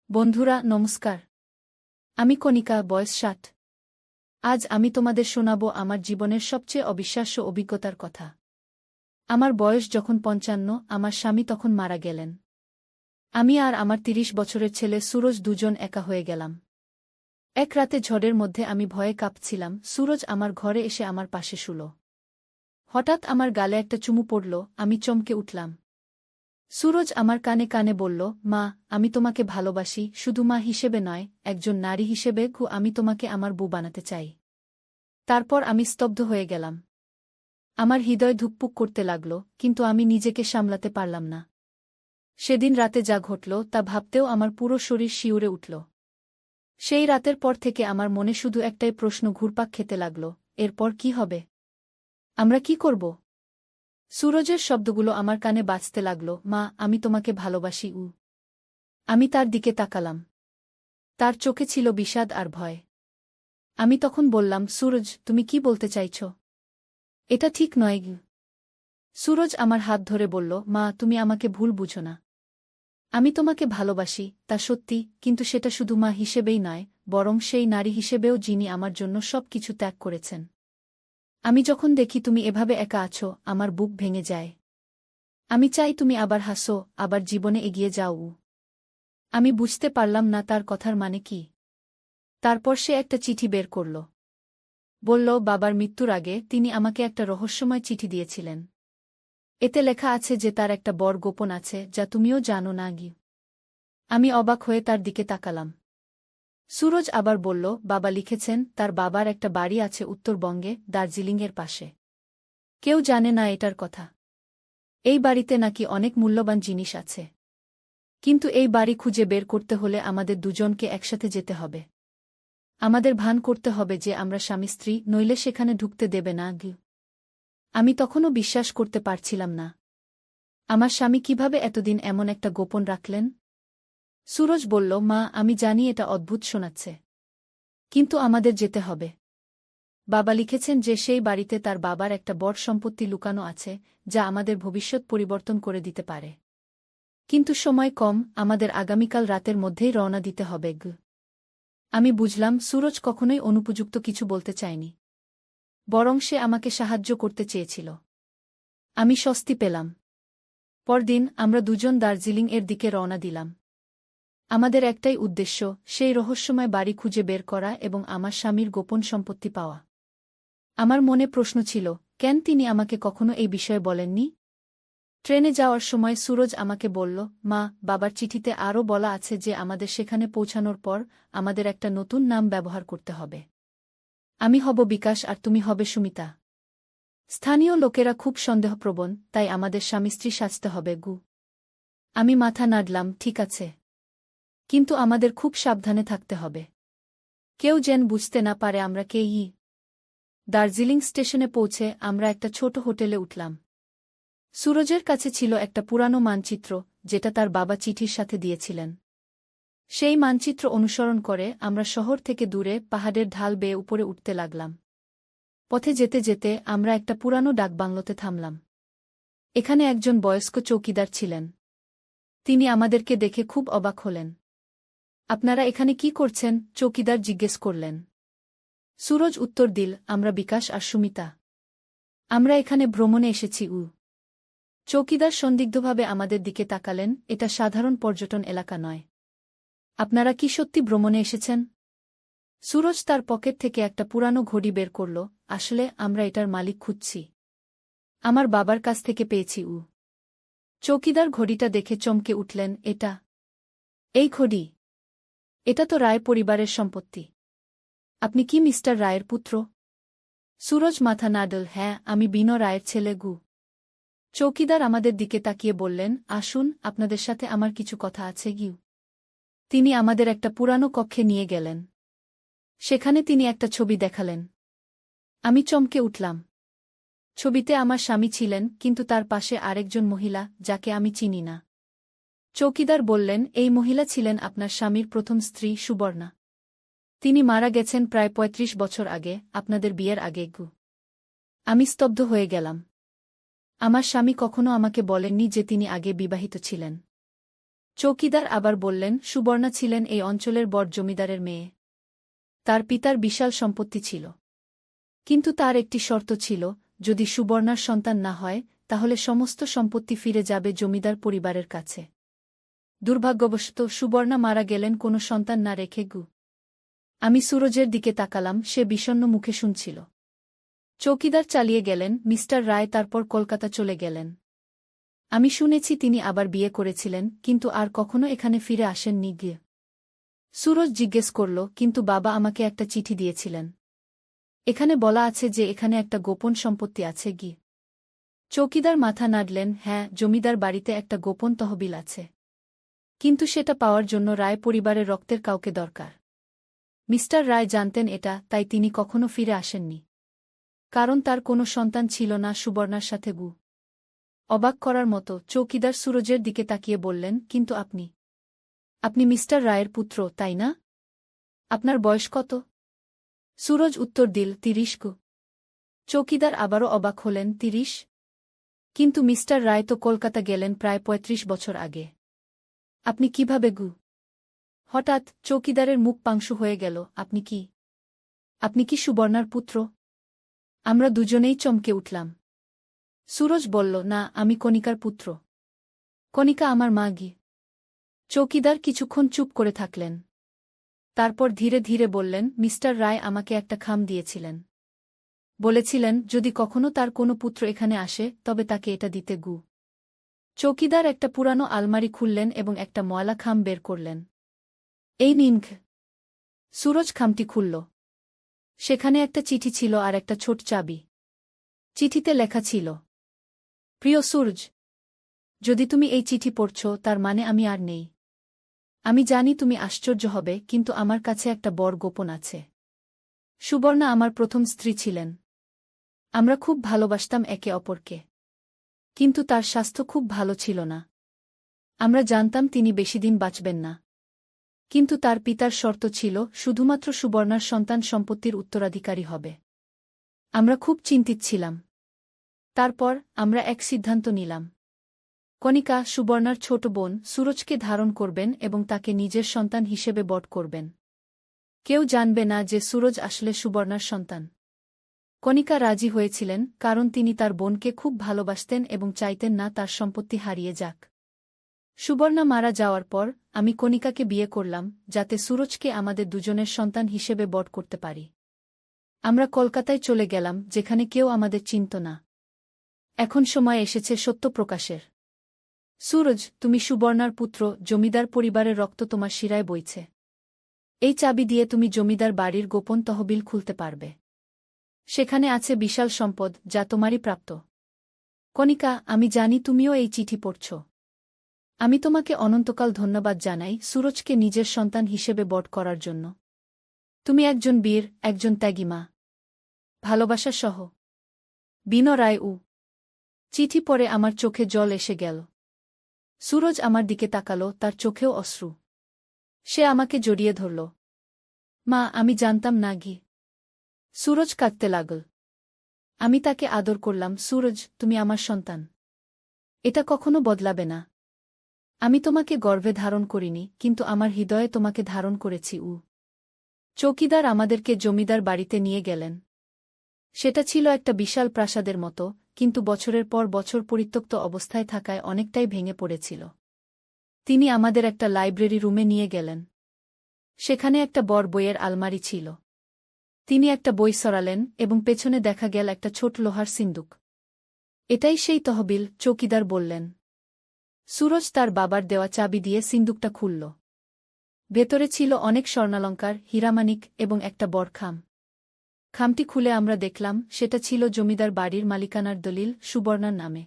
বন্ধুরা নমস্কার। আমি কণিকা, বয়স 60। আজ আমি তোমাদের শোনাব আমার জীবনের সবচেয়ে অবিশ্বাস্য অভিজ্ঞতার কথা। আমার বয়স যখন 55, আমার স্বামী তখন মারা গেলেন। আমি আর আমার 30 বছরের ছেলে সুরজ দুজন একা হয়ে গেলাম। এক রাতে ঝড়ের মধ্যে আমি ভয়ে কাঁপছিলাম। সুরজ আমার ঘরে এসে আমার পাশে শুল। হঠাৎ আমার গালে একটা চুমু পড়ল। আমি চমকে উঠলাম। সুরজ আমার কানে কানে বলল, মা, আমি তোমাকে ভালোবাসি, শুধু মা হিসেবে নয়, একজন নারী হিসেবে। আমি তোমাকে আমার বউ বানাতে চাই। তারপর আমি স্তব্ধ হয়ে গেলাম। আমার হৃদয় ধুকপুক করতে লাগল, কিন্তু আমি নিজেকে সামলাতে পারলাম না। সেদিন রাতে যা ঘটল তা ভাবতেও আমার পুরো শরীর শিউরে উঠল। সেই রাতের পর থেকে আমার মনে শুধু একটাই প্রশ্ন ঘুরপাক খেতে লাগল, এরপর কি হবে? আমরা কি করব? সুরজের শব্দগুলো আমার কানে বাজতে লাগল, মা, আমি তোমাকে ভালোবাসি। আমি তার দিকে তাকালাম। তার চোখে ছিল বিষাদ আর ভয়। আমি তখন বললাম, সুরজ, তুমি কি বলতে চাইছ? এটা ঠিক নয়। সুরজ আমার হাত ধরে বলল, মা, তুমি আমাকে ভুল বুঝো না। আমি তোমাকে ভালোবাসি, তা সত্যি, কিন্তু সেটা শুধু মা হিসেবেই নয়, বরং সেই নারী হিসেবেও যিনি আমার জন্য সব কিছু ত্যাগ করেছেন। আমি যখন দেখি তুমি এভাবে একা আছো, আমার বুক ভেঙে যায়। আমি চাই তুমি আবার হাসো, আবার জীবনে এগিয়ে যাও। আমি বুঝতে পারলাম না তার কথার মানে কি। তারপর সে একটা চিঠি বের করল। বলল, বাবার মৃত্যুর আগে তিনি আমাকে একটা রহস্যময় চিঠি দিয়েছিলেন। এতে লেখা আছে যে তার একটা বড় গোপন আছে, যা তুমিও জানো না। আমি অবাক হয়ে তার দিকে তাকালাম। সুরজ আবার বলল, বাবা লিখেছেন তার বাবার একটা বাড়ি আছে উত্তরবঙ্গে, দার্জিলিংয়ের পাশে। কেউ জানে না এটার কথা। এই বাড়িতে নাকি অনেক মূল্যবান জিনিস আছে। কিন্তু এই বাড়ি খুঁজে বের করতে হলে আমাদের দুজনকে একসাথে যেতে হবে। আমাদের ভান করতে হবে যে আমরা স্বামী স্ত্রী, নইলে সেখানে ঢুকতে দেবে না। আমি তখনও বিশ্বাস করতে পারছিলাম না। আমার স্বামী কিভাবে এতদিন এমন একটা গোপন রাখলেন? সুরজ বলল, মা, আমি জানি এটা অদ্ভুত শোনাচ্ছে, কিন্তু আমাদের যেতে হবে। বাবা লিখেছেন যে সেই বাড়িতে তার বাবার একটা বড় সম্পত্তি লুকানো আছে, যা আমাদের ভবিষ্যৎ পরিবর্তন করে দিতে পারে। কিন্তু সময় কম, আমাদের আগামীকাল রাতের মধ্যেই রওনা দিতে হবে। আমি বুঝলাম সুরজ কখনোই অনুপযুক্ত কিছু বলতে চায়নি, বরং সে আমাকে সাহায্য করতে চেয়েছিল। আমি স্বস্তি পেলাম। পরদিন আমরা দুজন দার্জিলিং এর দিকে রওনা দিলাম। আমাদের একটাই উদ্দেশ্য, সেই রহস্যময় বাড়ি খুঁজে বের করা এবং আমার স্বামীর গোপন সম্পত্তি পাওয়া। আমার মনে প্রশ্ন ছিল, কেন তিনি আমাকে কখনো এই বিষয়ে বলেননি? ট্রেনে যাওয়ার সময় সুরজ আমাকে বলল, মা, বাবার চিঠিতে আরও বলা আছে যে আমাদের সেখানে পৌঁছানোর পর আমাদের একটা নতুন নাম ব্যবহার করতে হবে। আমি হব বিকাশ আর তুমি হবে সুমিতা। স্থানীয় লোকেরা খুব সন্দেহপ্রবণ, তাই আমাদের স্বামী স্ত্রী সাজতে হবে। আমি মাথা নাড়লাম, ঠিক আছে। কিন্তু আমাদের খুব সাবধানে থাকতে হবে। কেউ যেন বুঝতে না পারে আমরা কে। দার্জিলিং স্টেশনে পৌঁছে আমরা একটা ছোট হোটেলে উঠলাম। সুরজের কাছে ছিল একটা পুরানো মানচিত্র, যেটা তার বাবা চিঠির সাথে দিয়েছিলেন। সেই মানচিত্র অনুসরণ করে আমরা শহর থেকে দূরে পাহাড়ের ঢাল বেয়ে উপরে উঠতে লাগলাম। পথে যেতে যেতে আমরা একটা পুরানো ডাকবাংলোতে থামলাম। এখানে একজন বয়স্ক চৌকিদার ছিলেন। তিনি আমাদেরকে দেখে খুব অবাক হলেন। আপনারা এখানে কি করছেন? চৌকিদার জিজ্ঞেস করলেন। সুরজ উত্তর দিল, আমরা বিকাশ আর সুমিতা। আমরা এখানে ভ্রমণে এসেছি। চৌকিদার সন্দিগ্ধভাবে আমাদের দিকে তাকালেন, এটা সাধারণ পর্যটন এলাকা নয়। আপনারা কি সত্যি ভ্রমণে এসেছেন? সুরজ তার পকেট থেকে একটা পুরানো ঘড়ি বের করল, আসলে আমরা এটার মালিক খুঁজছি। আমার বাবার কাছ থেকে পেয়েছি। চৌকিদার ঘড়িটা দেখে চমকে উঠলেন, এটা? এই ঘড়ি? এটা তো রায় পরিবারের সম্পত্তি। আপনি কি মিস্টার রায়ের পুত্র? সুরজ মাথা নাড়ল, হ্যাঁ, আমি বিনো রায়ের ছেলে। চৌকিদার আমাদের দিকে তাকিয়ে বললেন, আসুন, আপনাদের সাথে আমার কিছু কথা আছে। তিনি আমাদের একটা পুরানো কক্ষে নিয়ে গেলেন। সেখানে তিনি একটা ছবি দেখালেন। আমি চমকে উঠলাম। ছবিতে আমার স্বামী ছিলেন, কিন্তু তার পাশে আরেকজন মহিলা, যাকে আমি চিনি না। চৌকিদার বললেন, এই মহিলা ছিলেন আপনার স্বামীর প্রথম স্ত্রী সুবর্ণা। তিনি মারা গেছেন প্রায় ৩৫ বছর আগে, আপনাদের বিয়ের আগে। আমি স্তব্ধ হয়ে গেলাম। আমার স্বামী কখনো আমাকে বলেননি যে তিনি আগে বিবাহিত ছিলেন। চৌকিদার আবার বললেন, সুবর্ণা ছিলেন এই অঞ্চলের বড় জমিদারের মেয়ে। তার পিতার বিশাল সম্পত্তি ছিল। কিন্তু তার একটি শর্ত ছিল, যদি সুবর্ণার সন্তান না হয় তাহলে সমস্ত সম্পত্তি ফিরে যাবে জমিদার পরিবারের কাছে। দুর্ভাগ্যবশত সুবর্ণা মারা গেলেন কোনো সন্তান না রেখে। আমি সুরজের দিকে তাকালাম, সে বিষণ্ণ মুখে শুনছিল। চৌকিদার চালিয়ে গেলেন, মিস্টার রায় তারপর কলকাতা চলে গেলেন। আমি শুনেছি তিনি আবার বিয়ে করেছিলেন, কিন্তু আর কখনো এখানে ফিরে আসেননি। গিয়ে সুরজ জিজ্ঞেস করল, কিন্তু বাবা আমাকে একটা চিঠি দিয়েছিলেন। এখানে বলা আছে যে এখানে একটা গোপন সম্পত্তি আছে। চৌকিদার মাথা নাড়লেন, হ্যাঁ, জমিদার বাড়িতে একটা গোপন তহবিল আছে। কিন্তু সেটা পাওয়ার জন্য রায় পরিবারের রক্তের কাউকে দরকার। মিস্টার রায় জানতেন এটা, তাই তিনি কখনো ফিরে আসেননি। কারণ তার কোনো সন্তান ছিল না সুবর্ণার সাথে। অবাক করার মতো চৌকিদার সুরজের দিকে তাকিয়ে বললেন, কিন্তু আপনি মিস্টার রায়ের পুত্র, তাই না? আপনার বয়স কত? সুরজ উত্তর দিল, ৩০। চৌকিদার আবারও অবাক হলেন, ৩০? কিন্তু মিস্টার রায় তো কলকাতা গেলেন প্রায় ৩৫ বছর আগে। আপনি কিভাবে? হঠাৎ চৌকিদারের মুখ পাংশু হয়ে গেল। আপনি কি সুবর্ণার পুত্র? আমরা দুজনেই চমকে উঠলাম। সুরজ বলল, না, আমি কণিকার পুত্র। কণিকা আমার মা। চৌকিদার কিছুক্ষণ চুপ করে থাকলেন। তারপর ধীরে ধীরে বললেন, মিস্টার রায় আমাকে একটা খাম দিয়েছিলেন। বলেছিলেন, যদি কখনো তার কোনো পুত্র এখানে আসে তবে তাকে এটা দিতে। চৌকিদার একটা পুরানো আলমারি খুললেন এবং একটা ময়লা খাম বের করলেন। এই নিন। সুরজ খামটি খুলল। সেখানে একটা চিঠি ছিল আর একটা ছোট চাবি। চিঠিতে লেখা ছিল, প্রিয় সুরজ, যদি তুমি এই চিঠি পড়ছ তার মানে আমি আর নেই। আমি জানি তুমি আশ্চর্য হবে, কিন্তু আমার কাছে একটা বড় গোপন আছে। সুবর্ণা আমার প্রথম স্ত্রী ছিলেন। আমরা খুব ভালোবাসতাম একে অপরকে। কিন্তু তার স্বাস্থ্য খুব ভালো ছিল না। আমরা জানতাম তিনি বেশিদিন বাঁচবেন না। কিন্তু তার পিতার শর্ত ছিল, শুধুমাত্র সুবর্ণার সন্তান সম্পত্তির উত্তরাধিকারী হবে। আমরা খুব চিন্তিত ছিলাম। তারপর আমরা এক সিদ্ধান্ত নিলাম। কণিকা, সুবর্ণার ছোট বোন, সুরজকে ধারণ করবেন এবং তাকে নিজের সন্তান হিসেবে বট করবেন। কেউ জানবে না যে সুরজ আসলে সুবর্ণার সন্তান। কণিকা রাজি হয়েছিলেন, কারণ তিনি তার বোনকে খুব ভালোবাসতেন এবং চাইতেন না তার সম্পত্তি হারিয়ে যাক। সুবর্ণা মারা যাওয়ার পর আমি কণিকাকে বিয়ে করলাম, যাতে সুরজকে আমাদের দুজনের সন্তান হিসেবে বট করতে পারি। আমরা কলকাতায় চলে গেলাম, যেখানে কেউ আমাদের চিনত না। এখন সময় এসেছে সত্য প্রকাশের। সুরজ, তুমি সুবর্ণার পুত্র, জমিদার পরিবারের রক্ত তোমার শিরায় বইছে। এই চাবি দিয়ে তুমি জমিদার বাড়ির গোপন তহবিল খুলতে পারবে। সেখানে আছে বিশাল সম্পদ, যা তোমারই প্রাপ্য। কণিকা, আমি জানি তুমিও এই চিঠি পড়ছ। আমি তোমাকে অনন্তকাল ধন্যবাদ জানাই সুরজকে নিজের সন্তান হিসেবে বট করার জন্য। তুমি একজন বীর, একজন ত্যাগী মা। ভালোবাসা সহ, বিনো রায়। চিঠি পড়ে আমার চোখে জল এসে গেল। সুরজ আমার দিকে তাকাল, তার চোখেও অশ্রু। সে আমাকে জড়িয়ে ধরল। মা, আমি জানতাম না। সুরজ কাঁদতে লাগল। আমি তাকে আদর করলাম, সুরজ, তুমি আমার সন্তান। এটা কখনো বদলাবে না। আমি তোমাকে গর্ভে ধারণ করিনি, কিন্তু আমার হৃদয়ে তোমাকে ধারণ করেছি। চৌকিদার আমাদেরকে জমিদার বাড়িতে নিয়ে গেলেন। সেটা ছিল একটা বিশাল প্রাসাদের মতো, কিন্তু বছরের পর বছর পরিত্যক্ত অবস্থায় থাকায় অনেকটাই ভেঙে পড়েছিল। তিনি আমাদের একটা লাইব্রেরি রুমে নিয়ে গেলেন। সেখানে একটা বড় বইয়ের আলমারি ছিল। তিনি একটা বই সরালেন এবং পেছনে দেখা গেল একটা ছোট লোহার সিন্দুক। এটাই সেই তহবিল, চৌকিদার বললেন। সুরজ তার বাবার দেওয়া চাবি দিয়ে সিন্দুকটা খুলল। ভেতরে ছিল অনেক স্বর্ণালঙ্কার, হীরামানিক এবং একটা বড় খাম। খামটি খুলে আমরা দেখলাম, সেটা ছিল জমিদার বাড়ির মালিকানার দলিল, সুবর্ণার নামে।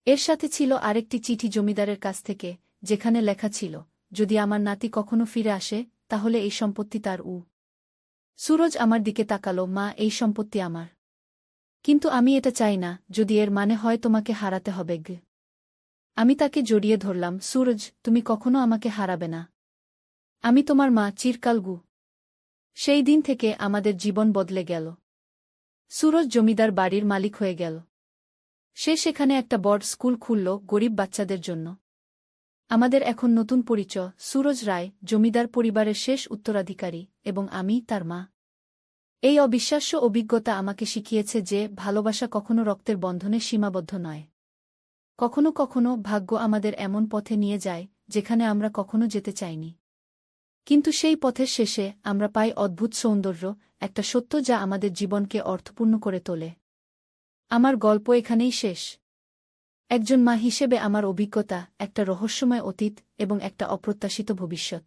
এর সাথে ছিল আরেকটি চিঠি জমিদারের কাছ থেকে, যেখানে লেখা ছিল, যদি আমার নাতি কখনো ফিরে আসে তাহলে এই সম্পত্তি তার। সুরজ আমার দিকে তাকাল, মা, এই সম্পত্তি আমার। কিন্তু আমি এটা চাই না, যদি এর মানে হয় তোমাকে হারাতে হবে। আমি তাকে জড়িয়ে ধরলাম, সুরজ, তুমি কখনো আমাকে হারাবে না। আমি তোমার মা, চিরকাল। সেই দিন থেকে আমাদের জীবন বদলে গেল। সুরজ জমিদার বাড়ির মালিক হয়ে গেল। সে সেখানে একটা বড় স্কুল খুলল, গরিব বাচ্চাদের জন্য। আমাদের এখন নতুন পরিচয়, সুরজ রায়, জমিদার পরিবারের শেষ উত্তরাধিকারী, এবং আমি তার মা। এই অবিশ্বাস্য অভিজ্ঞতা আমাকে শিখিয়েছে যে ভালোবাসা কখনো রক্তের বন্ধনে সীমাবদ্ধ নয়। কখনো কখনো ভাগ্য আমাদের এমন পথে নিয়ে যায় যেখানে আমরা কখনো যেতে চাইনি। কিন্তু সেই পথের শেষে আমরা পাই অদ্ভুত সৌন্দর্য, একটা সত্য যা আমাদের জীবনকে অর্থপূর্ণ করে তোলে। আমার গল্প এখানেই শেষ। একজন মা হিসেবে আমার অভিজ্ঞতা, একটা রহস্যময় অতীত এবং একটা অপ্রত্যাশিত ভবিষ্যৎ।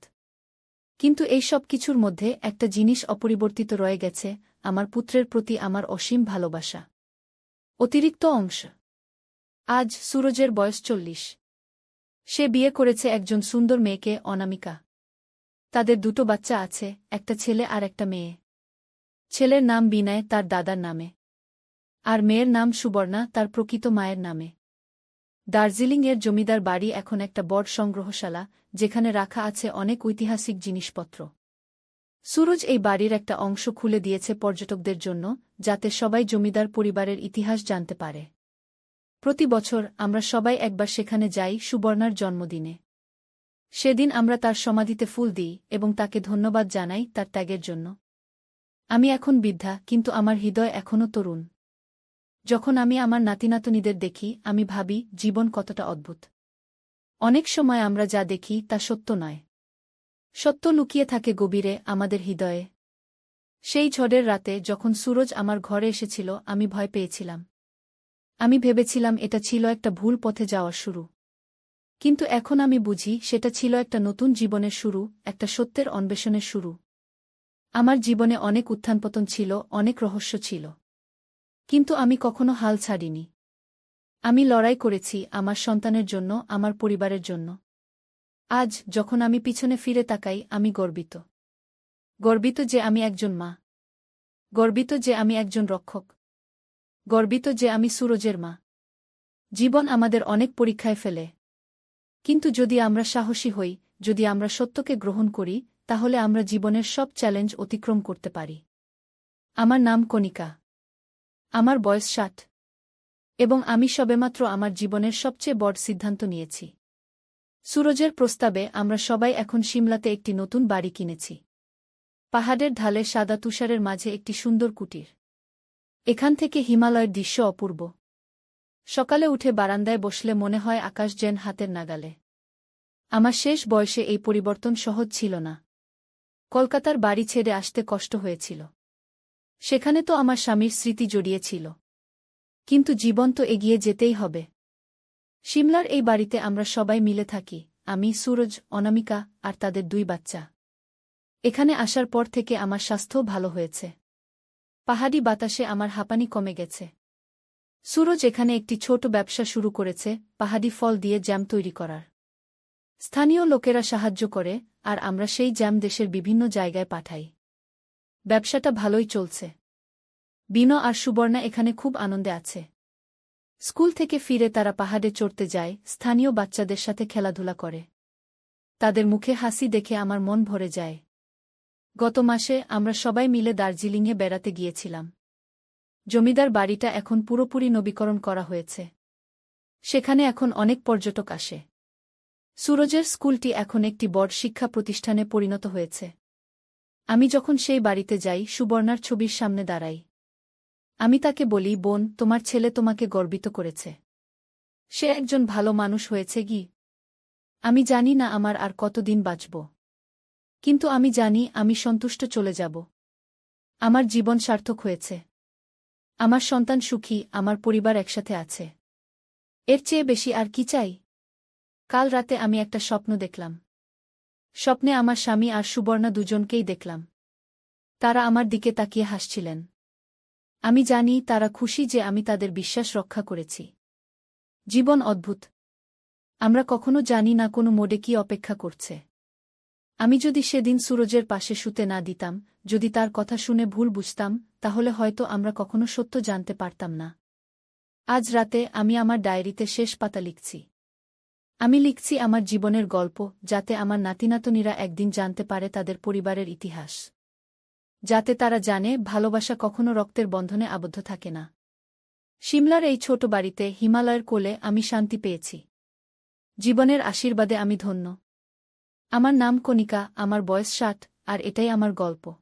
কিন্তু এই সব কিছুর মধ্যে একটা জিনিস অপরিবর্তিত রয়ে গেছে, আমার পুত্রের প্রতি আমার অসীম ভালোবাসা। অতিরিক্ত অংশ। আজ সুরজের বয়স 40। সে বিয়ে করেছে একজন সুন্দর মেয়েকে, অনামিকা। তাদের দুটো বাচ্চা আছে, একটা ছেলে আর একটা মেয়ে। ছেলের নাম বিনয়, তার দাদার নামে। আর মেয়ের নাম সুবর্ণা, তার প্রকৃত মায়ের নামে। দার্জিলিংয়ের জমিদার বাড়ি এখন একটা বড় সংগ্রহশালা, যেখানে রাখা আছে অনেক ঐতিহাসিক জিনিসপত্র। সুরজ এই বাড়ির একটা অংশ খুলে দিয়েছে পর্যটকদের জন্য, যাতে সবাই জমিদার পরিবারের ইতিহাস জানতে পারে। প্রতি বছর আমরা সবাই একবার সেখানে যাই, সুবর্ণার জন্মদিনে। সেদিন আমরা তার সমাধিতে ফুল দিই এবং তাকে ধন্যবাদ জানাই তার ত্যাগের জন্য। আমি এখন বৃদ্ধা, কিন্তু আমার হৃদয় এখনও তরুণ। যখন আমি আমার নাতিনাতনীদের দেখি, আমি ভাবি জীবন কতটা অদ্ভুত। অনেক সময় আমরা যা দেখি তা সত্য নয়। সত্য লুকিয়ে থাকে গভীরে, আমাদের হৃদয়ে। সেই ঝড়ের রাতে যখন সুরজ আমার ঘরে এসেছিল, আমি ভয় পেয়েছিলাম। আমি ভেবেছিলাম এটা ছিল একটা ভুল পথে যাওয়ার শুরু। কিন্তু এখন আমি বুঝি সেটা ছিল একটা নতুন জীবনের শুরু, একটা সত্যের অন্বেষণের শুরু। আমার জীবনে অনেক উত্থানপতন ছিল, অনেক রহস্য ছিল। কিন্তু আমি কখনো হাল ছাড়িনি। আমি লড়াই করেছি আমার সন্তানের জন্য, আমার পরিবারের জন্য। আজ যখন আমি পিছনে ফিরে তাকাই, আমি গর্বিত। গর্বিত যে আমি একজন মা। গর্বিত যে আমি একজন রক্ষক। গর্বিত যে আমি সুরজের মা। জীবন আমাদের অনেক পরীক্ষায় ফেলে। কিন্তু যদি আমরা সাহসী হই, যদি আমরা সত্যকে গ্রহণ করি, তাহলে আমরা জীবনের সব চ্যালেঞ্জ অতিক্রম করতে পারি। আমার নাম কণিকা। আমার বয়স 60। এবং আমি সবেমাত্র আমার জীবনের সবচেয়ে বড় সিদ্ধান্ত নিয়েছি। সুরজের প্রস্তাবে আমরা সবাই এখন সিমলাতে একটি নতুন বাড়ি কিনেছি। পাহাড়ের ঢালে সাদা তুষারের মাঝে একটি সুন্দর কুটির। এখান থেকে হিমালয়ের দৃশ্য অপূর্ব। সকালে উঠে বারান্দায় বসলে মনে হয় আকাশ যেন হাতের নাগালে। আমার শেষ বয়সে এই পরিবর্তন সহজ ছিল না। কলকাতার বাড়ি ছেড়ে আসতে কষ্ট হয়েছিল। সেখানে তো আমার স্বামীর স্মৃতি জড়িয়েছিল। কিন্তু জীবন তো এগিয়ে যেতেই হবে। সিমলার এই বাড়িতে আমরা সবাই মিলে থাকি, আমি, সুরজ, অনামিকা আর তাদের 2 বাচ্চা। এখানে আসার পর থেকে আমার স্বাস্থ্যও ভালো হয়েছে। পাহাড়ি বাতাসে আমার হাঁপানি কমে গেছে। সুরজ এখানে একটি ছোট ব্যবসা শুরু করেছে, পাহাড়ি ফল দিয়ে জ্যাম তৈরি করার। স্থানীয় লোকেরা সাহায্য করে, আর আমরা সেই জ্যাম দেশের বিভিন্ন জায়গায় পাঠাই। ব্যবসাটা ভালোই চলছে। বিনো আর সুবর্ণা এখানে খুব আনন্দে আছে। স্কুল থেকে ফিরে তারা পাহাড়ে চড়তে যায়, স্থানীয় বাচ্চাদের সাথে খেলাধুলা করে। তাদের মুখে হাসি দেখে আমার মন ভরে যায়। গত মাসে আমরা সবাই মিলে দার্জিলিংয়ে বেড়াতে গিয়েছিলাম। জমিদার বাড়িটা এখন পুরোপুরি নবীকরণ করা হয়েছে। সেখানে এখন অনেক পর্যটক আসে। সুরজের স্কুলটি এখন একটি বড় শিক্ষা প্রতিষ্ঠানে পরিণত হয়েছে। আমি যখন সেই বাড়িতে যাই, সুবর্ণার ছবির সামনে দাঁড়াই। আমি তাকে বলি, বোন, তোমার ছেলে তোমাকে গর্বিত করেছে। সে একজন ভালো মানুষ হয়েছে কি? আমি জানি না আমার আর কতদিন বাঁচব। কিন্তু আমি জানি আমি সন্তুষ্ট চলে যাব। আমার জীবন সার্থক হয়েছে। আমার সন্তান সুখী, আমার পরিবার একসাথে আছে। এর চেয়ে বেশি আর কি চাই? কাল রাতে আমি একটা স্বপ্ন দেখলাম। স্বপ্নে আমার স্বামী আর সুবর্ণা দুজনকেই দেখলাম। তারা আমার দিকে তাকিয়ে হাসছিলেন। আমি জানি তারা খুশি যে আমি তাদের বিশ্বাস রক্ষা করেছি। জীবন অদ্ভুত। আমরা কখনো জানি না কোনো মোড়ে কি অপেক্ষা করছে। আমি যদি সেদিন সুরজের পাশে শুতে না দিতাম, যদি তার কথা শুনে ভুল বুঝতাম, তাহলে হয়তো আমরা কখনো সত্য জানতে পারতাম না। আজ রাতে আমি আমার ডায়েরিতে শেষ পাতা লিখছি। আমি লিখছি আমার জীবনের গল্প, যাতে আমার নাতিনাতনীরা একদিন জানতে পারে তাদের পরিবারের ইতিহাস। যাতে তারা জানে ভালোবাসা কখনো রক্তের বন্ধনে আবদ্ধ থাকে না। সিমলার এই ছোট বাড়িতে, হিমালয়ের কোলে আমি শান্তি পেয়েছি। জীবনের আশীর্বাদে আমি ধন্য। আমার নাম কণিকা, আমার বয়স 60, আর এটাই আমার গল্প।